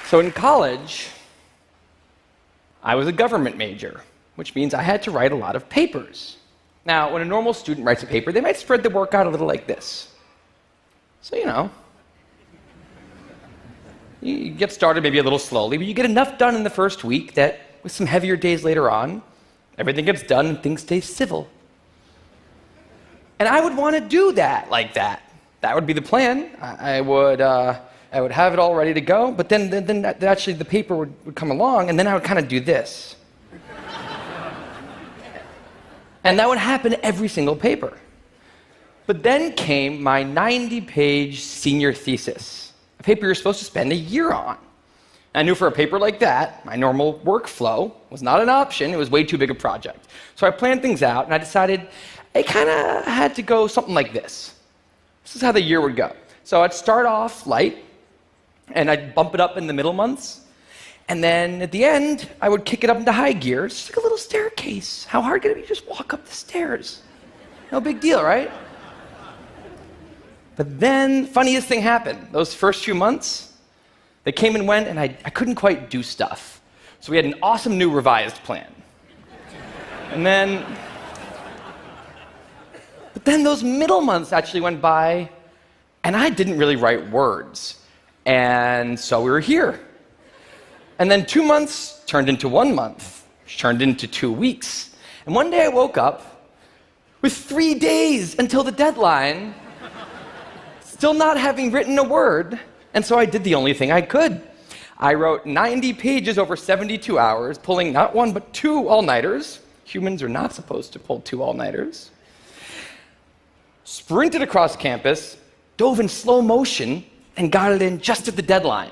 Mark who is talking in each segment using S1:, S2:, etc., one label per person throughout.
S1: So in college, I was a government major, which means I had to write a lot of papers. Now, when a normal student writes a paper, they might spread the work out a little like this. So, you get started maybe a little slowly, but you get enough done in the first week that with some heavier days later on, everything gets done and things stay civil. And I would want to do that like that. That would be the plan. I would have it all ready to go, but then actually the paper would come along, and then I would kind of do this. And that would happen every single paper. But then came my 90-page senior thesis, a paper you're supposed to spend a year on. I knew for a paper like that, my normal workflow was not an option. It was way too big a project. So I planned things out, and I decided I kind of had to go something like this. This is how the year would go. So I'd start off light, and I'd bump it up in the middle months. And then at the end, I would kick it up into high gear. It's just like a little staircase. How hard could it be to just walk up the stairs? No big deal, right? But then, funniest thing happened. Those first few months, they came and went, and I couldn't quite do stuff. So we had an awesome new revised plan. But then those middle months actually went by, and I didn't really write words. And so we were here. And then 2 months turned into 1 month, which turned into 2 weeks. And one day I woke up with 3 days until the deadline, still not having written a word. And so I did the only thing I could. I wrote 90 pages over 72 hours, pulling not one but 2 all-nighters. Humans are not supposed to pull 2 all-nighters. Sprinted across campus, dove in slow motion, and got it in just at the deadline.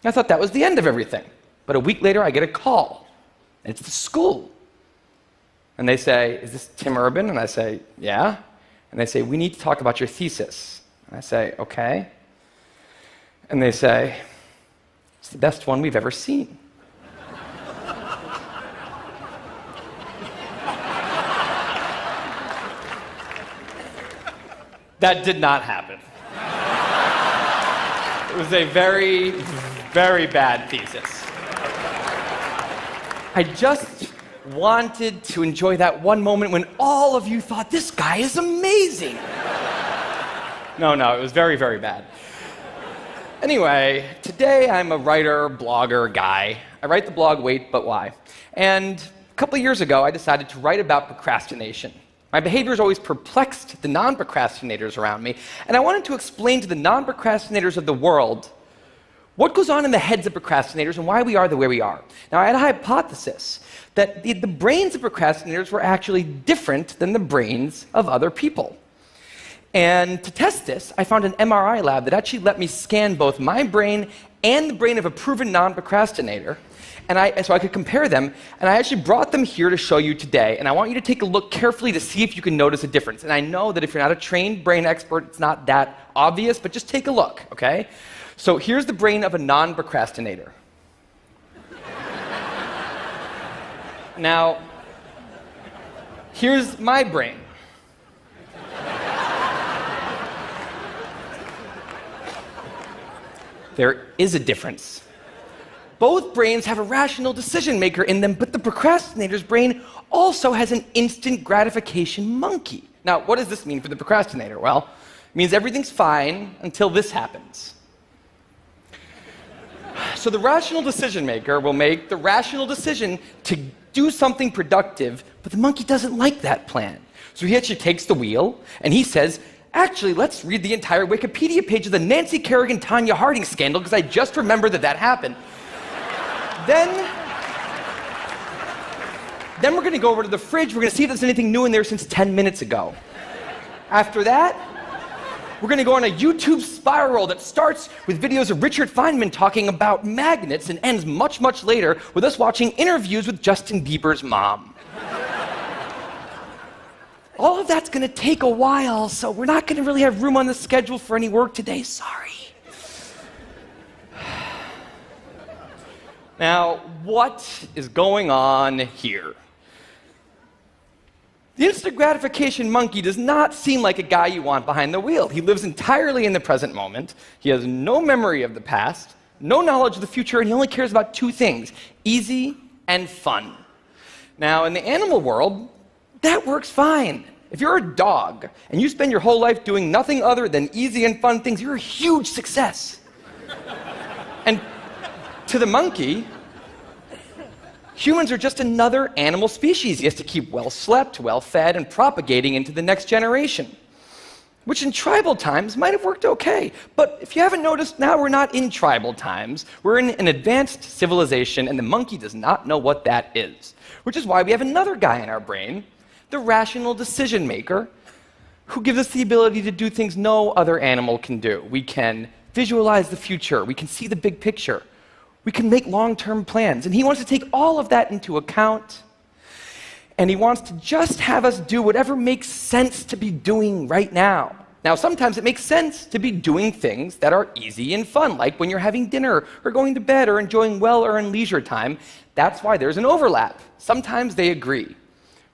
S1: I thought that was the end of everything. But a week later, I get a call. And it's the school. And they say, "Is this Tim Urban?" And I say, "Yeah." And they say, "We need to talk about your thesis." And I say, "Okay." And they say, "It's the best one we've ever seen." That did not happen. It was a very, very bad thesis. I just wanted to enjoy that one moment when all of you thought, "This guy is amazing." No, it was very, very bad. Anyway, today I'm a writer, blogger guy. I write the blog Wait, But Why? And a couple of years ago, I decided to write about procrastination. My behaviors always perplexed the non-procrastinators around me, and I wanted to explain to the non-procrastinators of the world what goes on in the heads of procrastinators and why we are the way we are. Now, I had a hypothesis that the brains of procrastinators were actually different than the brains of other people. And to test this, I found an MRI lab that actually let me scan both my brain and the brain of a proven non-procrastinator, so I could compare them, and I actually brought them here to show you today, and I want you to take a look carefully to see if you can notice a difference. And I know that if you're not a trained brain expert, it's not that obvious, but just take a look, okay? So here's the brain of a non-procrastinator. Now, here's my brain. There is a difference. Both brains have a rational decision maker in them, but the procrastinator's brain also has an instant gratification monkey. Now, what does this mean for the procrastinator? Well, it means everything's fine until this happens. So the rational decision maker will make the rational decision to do something productive, but the monkey doesn't like that plan. So he actually takes the wheel, and he says, "Actually, let's read the entire Wikipedia page of the Nancy Kerrigan-Tanya Harding scandal, because I just remembered that happened. Then we're going to go over to the fridge. We're going to see if there's anything new in there since 10 minutes ago. After that, we're going to go on a YouTube spiral that starts with videos of Richard Feynman talking about magnets and ends much, much later with us watching interviews with Justin Bieber's mom. All of that's going to take a while, so we're not going to really have room on the schedule for any work today. Sorry." Now, what is going on here? The instant gratification monkey does not seem like a guy you want behind the wheel. He lives entirely in the present moment. He has no memory of the past, no knowledge of the future, and he only cares about two things: easy and fun. Now, in the animal world, that works fine. If you're a dog and you spend your whole life doing nothing other than easy and fun things, you're a huge success. And to the monkey, humans are just another animal species he has to keep well slept, well fed, and propagating into the next generation, which in tribal times might have worked okay. But if you haven't noticed, now we're not in tribal times. We're in an advanced civilization, and the monkey does not know what that is, which is why we have another guy in our brain, the rational decision maker, who gives us the ability to do things no other animal can do. We can visualize the future. We can see the big picture. We can make long-term plans. And he wants to take all of that into account. And he wants to just have us do whatever makes sense to be doing right now. Now, sometimes it makes sense to be doing things that are easy and fun, like when you're having dinner or going to bed or enjoying well-earned leisure time. That's why there's an overlap. Sometimes they agree.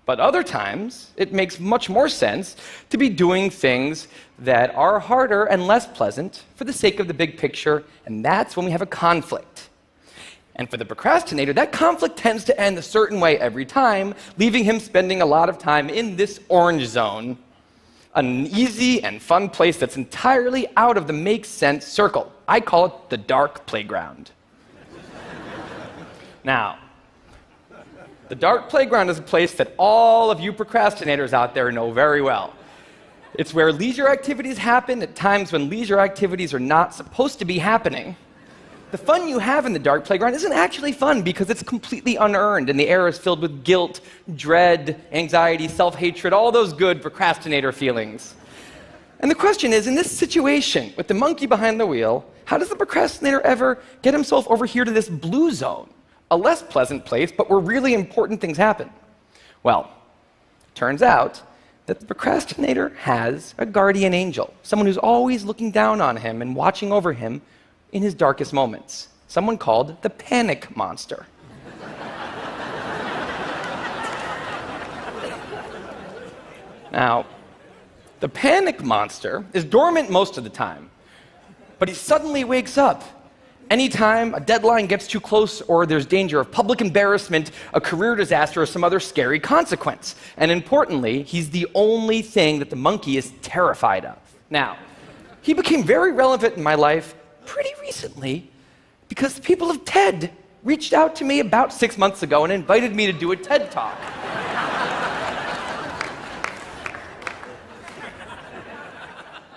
S1: But other times, it makes much more sense to be doing things that are harder and less pleasant for the sake of the big picture, and that's when we have a conflict. And for the procrastinator, that conflict tends to end a certain way every time, leaving him spending a lot of time in this orange zone, an easy and fun place that's entirely out of the make sense circle. I call it the dark playground. Now, the dark playground is a place that all of you procrastinators out there know very well. It's where leisure activities happen at times when leisure activities are not supposed to be happening. The fun you have in the dark playground isn't actually fun because it's completely unearned, and the air is filled with guilt, dread, anxiety, self-hatred, all those good procrastinator feelings. And the question is, in this situation, with the monkey behind the wheel, how does the procrastinator ever get himself over here to this blue zone? A less pleasant place, but where really important things happen. Well, turns out that the procrastinator has a guardian angel, someone who's always looking down on him and watching over him in his darkest moments, someone called the panic monster. Now, the panic monster is dormant most of the time, but he suddenly wakes up anytime a deadline gets too close or there's danger of public embarrassment, a career disaster, or some other scary consequence. And importantly, he's the only thing that the monkey is terrified of. Now, he became very relevant in my life pretty recently because the people of TED reached out to me about 6 months ago and invited me to do a TED Talk.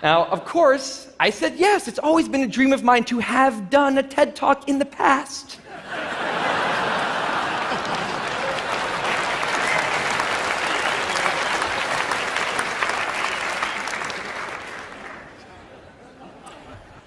S1: Now, of course, I said yes. It's always been a dream of mine to have done a TED Talk in the past.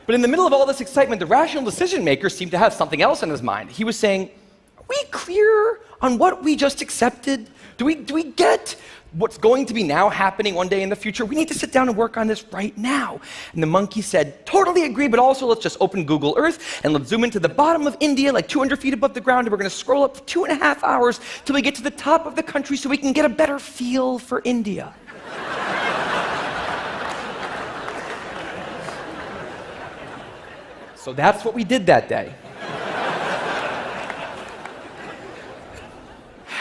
S1: But in the middle of all this excitement, the rational decision maker seemed to have something else in his mind. He was saying, are we clear on what we just accepted? Do we get what's going to be now happening one day in the future? We need to sit down and work on this right now. And the monkey said, totally agree, but also let's just open Google Earth and let's zoom into the bottom of India, like 200 feet above the ground, and we're going to scroll up for 2.5 hours till we get to the top of the country so we can get a better feel for India. So that's what we did that day.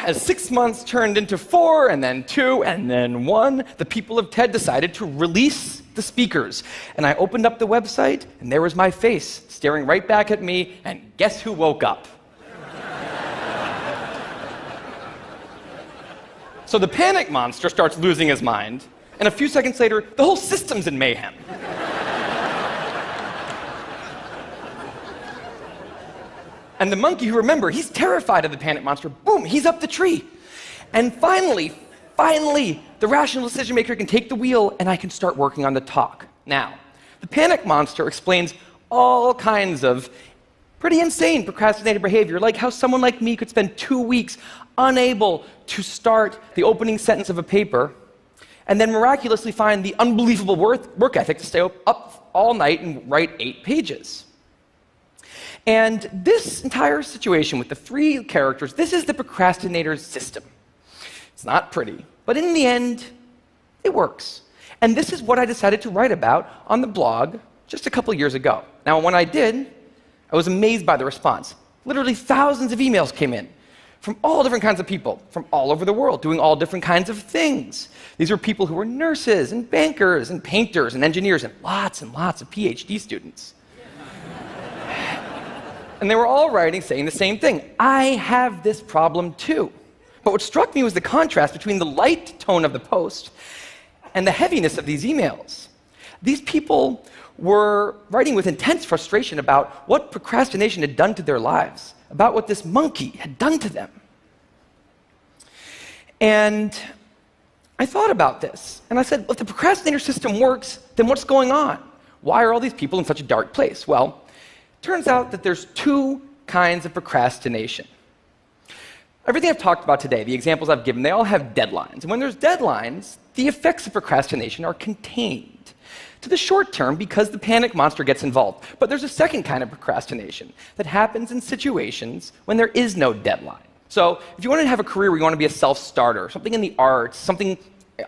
S1: As 6 months turned into 4, and then 2, and then 1, the people of TED decided to release the speakers. And I opened up the website, and there was my face staring right back at me, and guess who woke up? So the panic monster starts losing his mind, and a few seconds later, the whole system's in mayhem. And the monkey, who, remember, he's terrified of the panic monster, boom, he's up the tree. And finally, the rational decision maker can take the wheel and I can start working on the talk. Now, the panic monster explains all kinds of pretty insane procrastinated behavior, like how someone like me could spend 2 weeks unable to start the opening sentence of a paper and then miraculously find the unbelievable work ethic to stay up all night and write 8 pages. And this entire situation with the 3 characters, this is the procrastinator's system. It's not pretty, but in the end, it works. And this is what I decided to write about on the blog just a couple years ago. Now, when I did, I was amazed by the response. Literally thousands of emails came in from all different kinds of people, from all over the world, doing all different kinds of things. These were people who were nurses and bankers and painters and engineers and lots of PhD students. And they were all writing saying the same thing. I have this problem too. But what struck me was the contrast between the light tone of the post and the heaviness of these emails. These people were writing with intense frustration about what procrastination had done to their lives, about what this monkey had done to them. And I thought about this, and I said, if the procrastinator system works, then what's going on? Why are all these people in such a dark place? Well, turns out that there's two kinds of procrastination. Everything I've talked about today, the examples I've given, they all have deadlines. And when there's deadlines, the effects of procrastination are contained to the short term because the panic monster gets involved. But there's a second kind of procrastination that happens in situations when there is no deadline. So if you want to have a career where you want to be a self-starter, something in the arts, something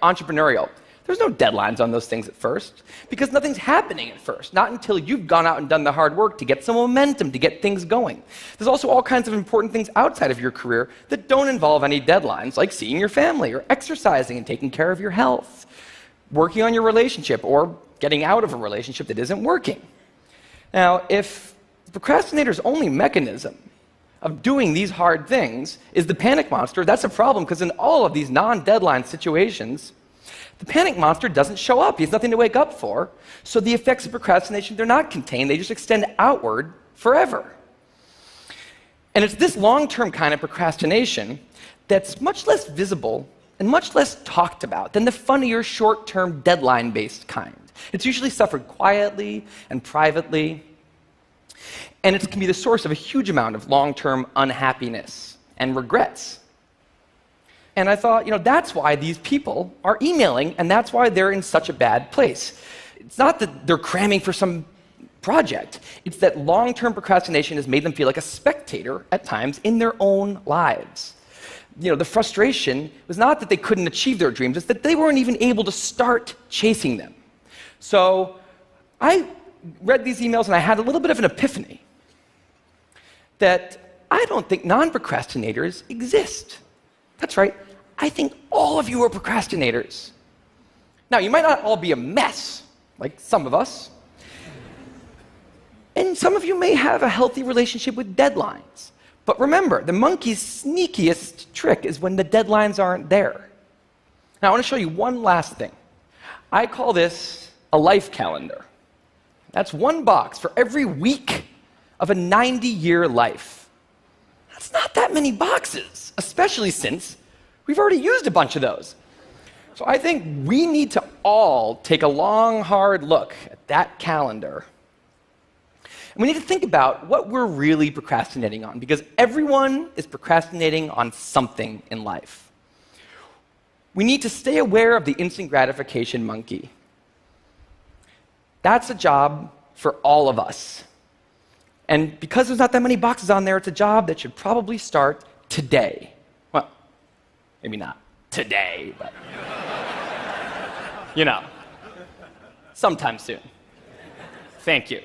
S1: entrepreneurial, there's no deadlines on those things at first because nothing's happening at first, not until you've gone out and done the hard work to get some momentum, to get things going. There's also all kinds of important things outside of your career that don't involve any deadlines, like seeing your family or exercising and taking care of your health, working on your relationship or getting out of a relationship that isn't working. Now, if the procrastinator's only mechanism of doing these hard things is the panic monster, that's a problem because in all of these non-deadline situations, the panic monster doesn't show up. He has nothing to wake up for. So the effects of procrastination, they're not contained. They just extend outward forever. And it's this long-term kind of procrastination that's much less visible and much less talked about than the funnier, short-term, deadline-based kind. It's usually suffered quietly and privately. And it can be the source of a huge amount of long-term unhappiness and regrets. And I thought, that's why these people are emailing, and that's why they're in such a bad place. It's not that they're cramming for some project. It's that long-term procrastination has made them feel like a spectator at times in their own lives. The frustration was not that they couldn't achieve their dreams, it's that they weren't even able to start chasing them. So I read these emails and I had a little bit of an epiphany that I don't think non-procrastinators exist. That's right. I think all of you are procrastinators. Now, you might not all be a mess, like some of us. And some of you may have a healthy relationship with deadlines. But remember, the monkey's sneakiest trick is when the deadlines aren't there. Now, I want to show you one last thing. I call this a life calendar. That's one box for every week of a 90-year life. That's not that many boxes, especially since we've already used a bunch of those. So I think we need to all take a long, hard look at that calendar. And we need to think about what we're really procrastinating on, because everyone is procrastinating on something in life. We need to stay aware of the instant gratification monkey. That's a job for all of us. And because there's not that many boxes on there, it's a job that should probably start today. Well, maybe not today, but sometime soon. Thank you.